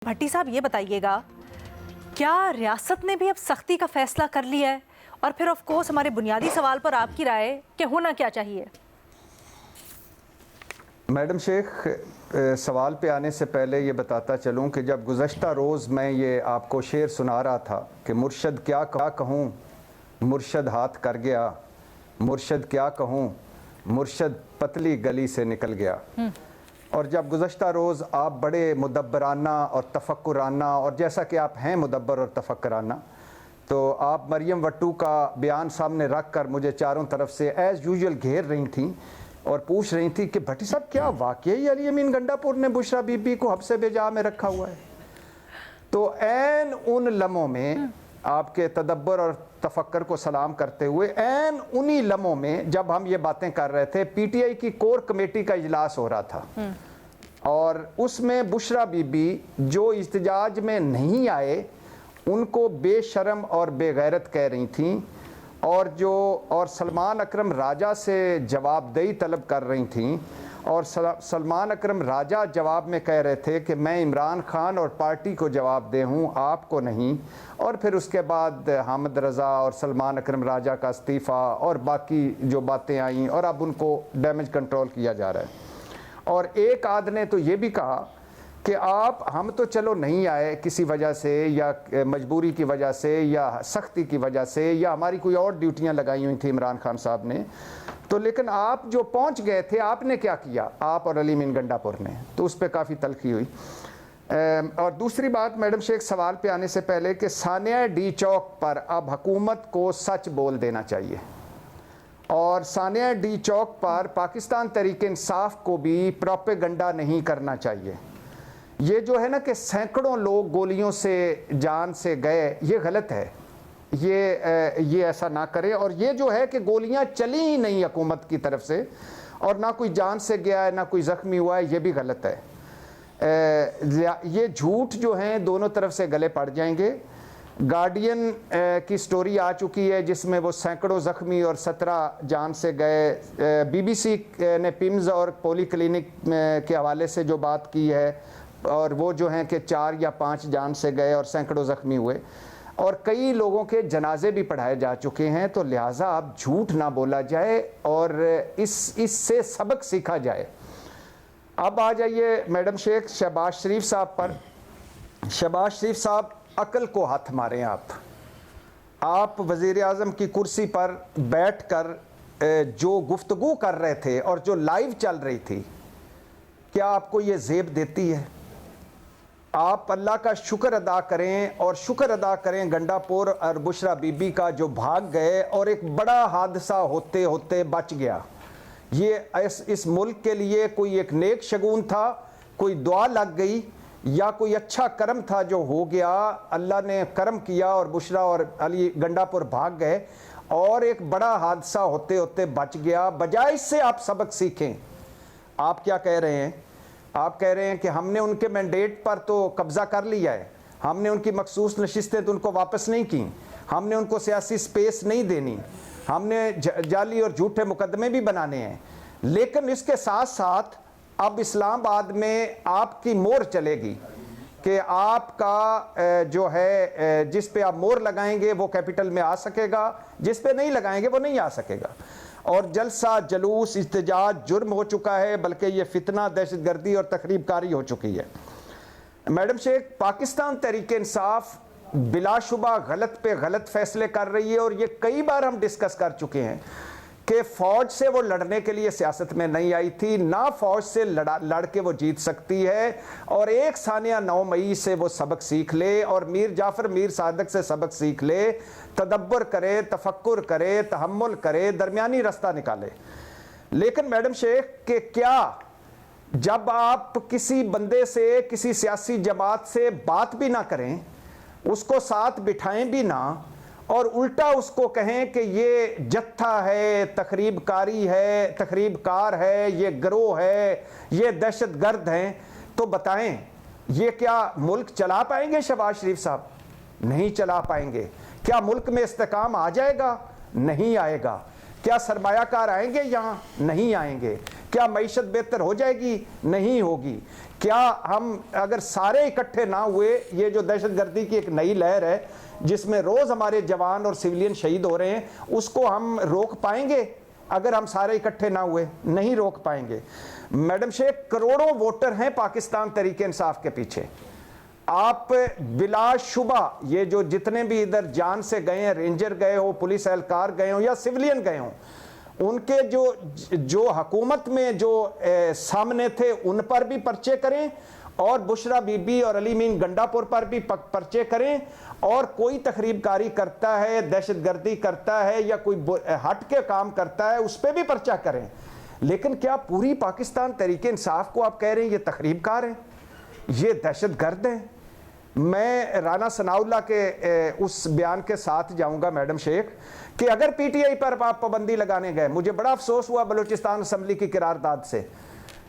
भट्टी साहब ये बताइएगा, क्या रियासत ने भी अब सख्ती का फैसला कर लिया है? और फिर ऑफ कोर्स हमारे बुनियादी सवाल पर आपकी राय कि होना क्या चाहिए? मैडम शेख, सवाल पे आने से पहले ये बताता चलूं कि जब गुज़श्ता रोज़ मैं ये आपको शेर सुना रहा था कि मुर्शद क्या कहूँ, मुर्शद हाथ कर गया, मुर्शद क्या कहूँ, मुर्शद पतली गली से निकल गया। और जब गुज़श्ता रोज़ आप बड़े मुदब्बराना और तफक्कुराना, और जैसा कि आप हैं मुदब्बर और तफक्कुराना, तो आप मरियम वट्टू का बयान सामने रख कर मुझे चारों तरफ से एज़ यूजुअल घेर रही थी और पूछ रही थी कि भट्टी साहब क्या वाकई अली अमीन गंडापुर ने बुशरा बीबी को हब्से बेजा में रखा हुआ है? तो ऐन उन लम्हों में आपके तदब्बर और तफक्कर को सलाम करते हुए ऐन उन्हीं लम्हों में जब हम ये बातें कर रहे थे, पीटीआई की कोर कमेटी का इजलास हो रहा था और उसमें बुशरा बीबी जो इस्तिजाज में नहीं आए उनको बेशरम और बेगैरत कह रही थीं और सलमान अकरम राजा से जवाबदेही तलब कर रही थीं और सलमान अकरम राजा जवाब में कह रहे थे कि मैं इमरान खान और पार्टी को जवाब दे हूँ, आपको नहीं। और फिर उसके बाद हामिद रज़ा और सलमान अकरम राजा का इस्तीफ़ा और बाकी जो बातें आईं और अब उनको डैमेज कंट्रोल किया जा रहा है। और एक आध ने तो ये भी कहा कि हम तो चलो नहीं आए किसी वजह से या मजबूरी की वजह से या सख्ती की वजह से या हमारी कोई और ड्यूटियां लगाई हुई थी इमरान खान साहब ने, तो लेकिन आप जो पहुंच गए थे आपने क्या किया, आप और अली अमीन गंडापुर ने, तो उस पर काफ़ी तलखी हुई। और दूसरी बात मैडम शेख, सवाल पे आने से पहले कि सानिया डी चौक पर अब हुकूमत को सच बोल देना चाहिए और सानिया डी चौक पर पाकिस्तान तहरीक इंसाफ को भी प्रोपेगंडा नहीं करना चाहिए। ये जो है ना कि सैकड़ों लोग गोलियों से जान से गए, ये गलत है, ये ऐसा ना करें। और ये जो है कि गोलियां चली ही नहीं हुकूमत की तरफ से और ना कोई जान से गया है ना कोई ज़ख्मी हुआ है, ये भी गलत है। ये झूठ जो हैं दोनों तरफ से गले पड़ जाएंगे। गार्डियन की स्टोरी आ चुकी है जिसमें वो सैकड़ों ज़ख्मी और 17 जान से गए। बीबीसी ने पिम्स और पोली क्लिनिक के हवाले से जो बात की है और वो जो हैं कि 4 या 5 जान से गए और सैकड़ों ज़ख्मी हुए और कई लोगों के जनाजे भी पढ़ाए जा चुके हैं। तो लिहाजा अब झूठ ना बोला जाए और इससे सबक सीखा जाए। अब आ जाइए मैडम शेख शहबाज शरीफ साहब पर। शहबाज शरीफ साहब, अकल को हाथ मारें। आप वज़ीर आज़म की कुर्सी पर बैठ कर जो गुफ्तगू कर रहे थे और जो लाइव चल रही थी, क्या आपको ये ज़ेब देती है? आप अल्लाह का शुक्र अदा करें और शुक्र अदा करें गंडापुर और बुशरा बीबी का जो भाग गए और एक बड़ा हादसा होते होते बच गया। ये इस मुल्क के लिए कोई एक नेक शगुन था, कोई दुआ लग गई या कोई अच्छा कर्म था जो हो गया, अल्लाह ने कर्म किया और बुशरा और अली गंडापुर भाग गए और एक बड़ा हादसा होते होते बच गया। बजाय इससे आप सबक सीखें। आप क्या कह रहे हैं? आप कह रहे हैं कि हमने उनके मैंडेट पर तो कब्ज़ा कर लिया है, हमने उनकी मखसूस नशिस्तें तो उनको वापस नहीं की, हमने उनको सियासी स्पेस नहीं देनी, हमने जाली और झूठे मुकदमे भी बनाने हैं। लेकिन इसके साथ साथ अब इस्लामाबाद में आपकी मोहर चलेगी कि आपका जो है जिस पे आप मोहर लगाएंगे वो कैपिटल में आ सकेगा, जिस पे नहीं लगाएंगे वो नहीं आ सकेगा। और जलसा जुलूस इस्तिजाज जुर्म हो चुका है, बल्कि ये फितना दहशतगर्दी और तखरीबकारी हो चुकी है। मैडम शेख, पाकिस्तान तहरीक इंसाफ बिलाशुबा गलत पे गलत फैसले कर रही है और ये कई बार हम डिस्कस कर चुके हैं कि फ़ौज से वो लड़ने के लिए सियासत में नहीं आई थी, ना फ़ौज से लड़ के वो जीत सकती है। और एक सानिया 9 मई से वो सबक सीख ले और मीर जाफ़र मीर सादक से सबक सीख ले, तदब्बर करे, तफक्कुर करे, तहम्मुल करे, दरमियानी रास्ता निकाले। लेकिन मैडम शेख के क्या जब आप किसी बंदे से, किसी सियासी जमात से बात भी ना करें, उसको साथ बिठाएं भी ना और उल्टा उसको कहें कि ये जत्था है, तखरीबकारी है, तखरीबकार है, ये गिरोह है, ये दहशतगर्द हैं, तो बताएं ये क्या मुल्क चला पाएंगे? शहबाज शरीफ साहब नहीं चला पाएंगे। क्या मुल्क में इस्तेकाम आ जाएगा? नहीं आएगा। क्या सरमायाकार आएंगे यहाँ? नहीं आएंगे। क्या मईशत बेहतर हो जाएगी? नहीं होगी। क्या हम अगर सारे इकट्ठे ना हुए, ये जो दहशतगर्दी की एक नई लहर है जिसमें रोज हमारे जवान और सिविलियन शहीद हो रहे हैं, उसको हम रोक पाएंगे? अगर हम सारे इकट्ठे ना हुए, नहीं रोक पाएंगे। मैडम शेख, करोड़ों वोटर हैं पाकिस्तान तहरीक इंसाफ के पीछे। आप बिलाशुबा ये जो जितने भी इधर जान से गए हैं, रेंजर गए हो, पुलिस एहलकार गए हो या सिविलियन गए हो, उनके जो हुकूमत में जो सामने थे उन पर भी पर्चे करें, और बुशरा बीबी और अली मीन गंडापुर पर भी पर्चे करें, और कोई तखरीबकारी करता है, दहशतगर्दी करता है या कोई हट के काम करता है, उस पर भी पर्चा करें। लेकिन क्या पूरी पाकिस्तान तहरीक इंसाफ को आप कह रहे हैं ये तखरीबकार हैं, ये दहशतगर्द हैं? मैं राना सनाउल्लाह के उस बयान के साथ जाऊंगा मैडम शेख कि अगर पीटीआई पर आप पाबंदी लगाने गए, मुझे बड़ा अफसोस हुआ बलूचिस्तान असम्बली की करारदाद से,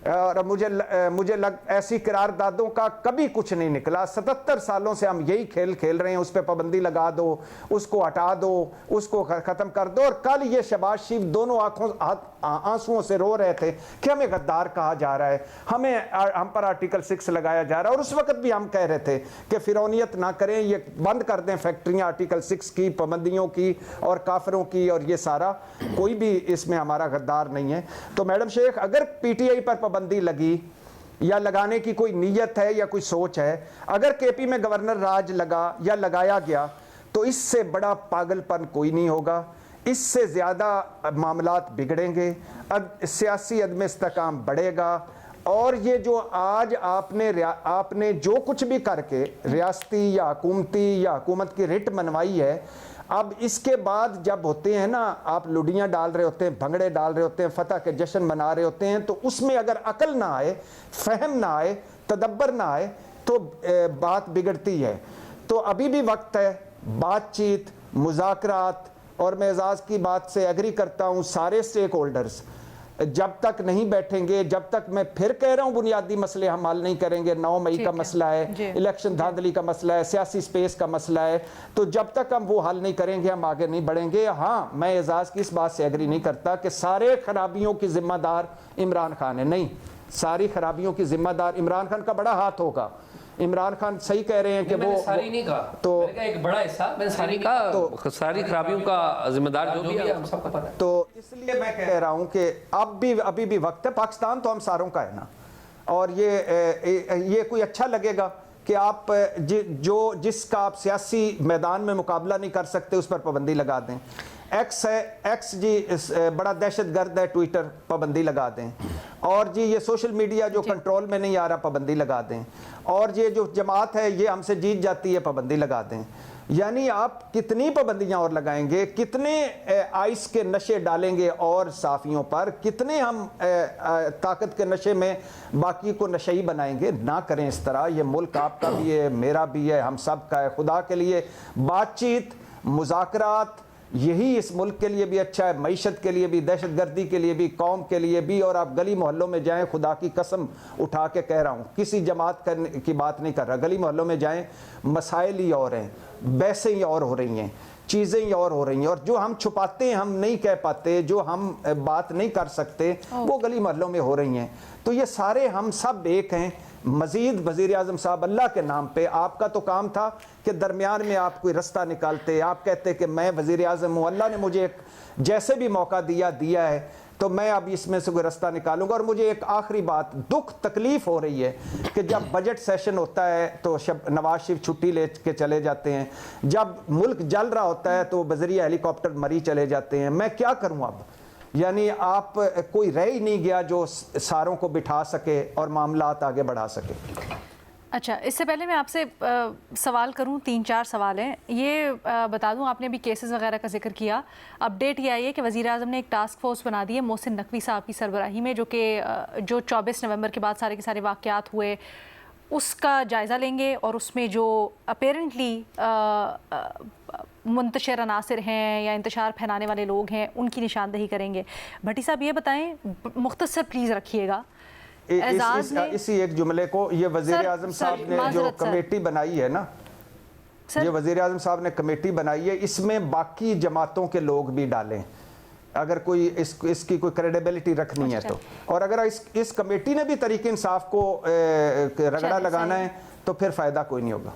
और मुझे ऐसी करारदादों का कभी कुछ नहीं निकला। 77 सालों से हम यही खेल खेल रहे हैं, उस पर पाबंदी लगा दो, उसको हटा दो, उसको ख़त्म कर दो। और कल ये शहबाज शरीफ दोनों आंसुओं से रो रहे थे कि हमें गद्दार कहा जा रहा है, हम पर आर्टिकल 6 लगाया जा रहा है। और उस वक्त भी हम कह रहे थे कि फिरौनियत ना करें, ये बंद कर दें फैक्ट्रियाँ आर्टिकल 6 की, पाबंदियों की और काफिरों की, और ये सारा, कोई भी इसमें हमारा गद्दार नहीं है। तो मैडम शेख, अगर पीटीआई पर पाबंदी लगी या लगाने की कोई नीयत है या कोई सोच है, अगर केपी में गवर्नर राज लगा या लगाया गया, तो इससे बड़ा पागलपन कोई नहीं होगा, इससे ज़्यादा मामलात बिगड़ेंगे, सियासी अदम इस्तेकाम बढ़ेगा। और ये जो आज आपने जो कुछ भी करके रियासती या हुकूमती या हुकूमत की रिट मनवाई है, अब इसके बाद जब होते हैं ना, आप लुडियाँ डाल रहे होते हैं, भंगड़े डाल रहे होते हैं, फतह के जश्न मना रहे होते हैं, तो उसमें अगर अकल ना आए, फहम ना आए, तदब्बर ना आए, तो बात बिगड़ती है। तो अभी भी वक्त है, बातचीत, मुज़ाकरात, और मैं एजाज़ की बात से एग्री करता हूँ, सारे स्टेक होल्डर्स जब तक नहीं बैठेंगे, जब तक, मैं फिर कह रहा हूं, बुनियादी मसले हम हल नहीं करेंगे। 9 मई का मसला है, इलेक्शन धांधली का मसला है, सियासी स्पेस का मसला है, तो जब तक हम वो हल नहीं करेंगे हम आगे नहीं बढ़ेंगे। हाँ, मैं एजाज की इस बात से एग्री नहीं करता कि सारे खराबियों की जिम्मेदार इमरान खान है, नहीं, सारी खराबियों की जिम्मेदार इमरान खान का बड़ा हाथ होगा। इमरान खान सही कह रहे हैं कि वो सारी नहीं कहा, तो एक बड़ा हिस्सा, मैंने सारी कहा, तो सारी खराबियों का जिम्मेदार जो भी है हम सबको पता है। तो इसलिए मैं कह रहा हूं कि अभी भी वक्त है। पाकिस्तान तो हम सारों का है ना, और ये कोई अच्छा लगेगा कि आप जिसका आप सियासी मैदान में मुकाबला नहीं कर सकते उस पर पाबंदी लगा दें। एक्स है, एक्स जी बड़ा दहशतगर्द है, ट्विटर, पाबंदी लगा दें। और जी ये सोशल मीडिया जो कंट्रोल में नहीं आ रहा, पाबंदी लगा दें। और ये जो जमात है ये हमसे जीत जाती है, पाबंदी लगा दें। यानी आप कितनी पाबंदियां और लगाएंगे, कितने आइस के नशे डालेंगे और साफियों पर, कितने हम ताकत के नशे में बाकी को नशेई बनाएंगे? ना करें इस तरह। ये मुल्क आपका भी है, मेरा भी है, हम सब का है। खुदा के लिए बातचीत, मुज़ाकरात, यही इस मुल्क के लिए भी अच्छा है, मईशत के लिए भी, दहशतगर्दी के लिए भी, कौम के लिए भी। और आप गली मोहल्लों में जाएं, खुदा की कसम उठा के कह रहा हूं, किसी जमात की बात नहीं कर रहा, गली मोहल्लों में जाएं, मसाइल ही और हैं, बहसें ही और हो रही हैं, चीज़ें ही और हो रही हैं। और जो हम छुपाते हैं, हम नहीं कह पाते, जो हम बात नहीं कर सकते, वो गली मोहल्लों में हो रही हैं। तो ये सारे हम सब एक हैं। मजीद वज़ीर आज़म साहब, अल्लाह के नाम पे, आपका तो काम था कि दरमियान में आप कोई रास्ता निकालते, आप कहते कि मैं वज़ीर आज़म हूँ, अल्लाह ने मुझे एक जैसे भी मौका दिया है, तो मैं अब इसमें से कोई रास्ता निकालूंगा। और मुझे एक आखिरी बात, दुख तकलीफ हो रही है कि जब बजट सेशन होता है तो नवाज शरीफ छुट्टी ले के चले जाते हैं, जब मुल्क जल रहा होता है तो बजरिया हेलीकॉप्टर मरी चले जाते हैं। मैं क्या करूँ अब? यानी आप कोई रह ही नहीं गया जो सारों को बिठा सके और मामलात आगे बढ़ा सके। अच्छा, इससे पहले मैं आपसे सवाल करूं, 3-4 सवाल हैं। ये बता दूं, आपने अभी केसेस वगैरह का जिक्र किया, अपडेट ये आई है कि वज़ीर आज़म ने एक टास्क फोर्स बना दी है मोहसिन नकवी साहब की सरबराही में, जो 24 नवंबर के बाद सारे के सारे वाक़यात हुए, उसका जायज़ा लेंगे और उसमें जो अपेरेंटली मुंतशिर अनासिर हैं या इंतशार फैलाने वाले लोग हैं उनकी निशानदही करेंगे। भट्टी साहब ये बताएं, मुख्तसर प्लीज़ रखिएगा, इसी एक जुमले को, ये वज़ीर आज़म साहब ने जो कमेटी बनाई है ना, ये वज़ीर आज़म साहब ने कमेटी बनाई है, इसमें बाकी जमातों के लोग भी डालें, अगर कोई इसकी कोई क्रेडिबिलिटी रखनी है तो। और अगर इस कमेटी ने भी तरीके इंसाफ को रगड़ा लगाना है तो फिर फ़ायदा कोई नहीं होगा।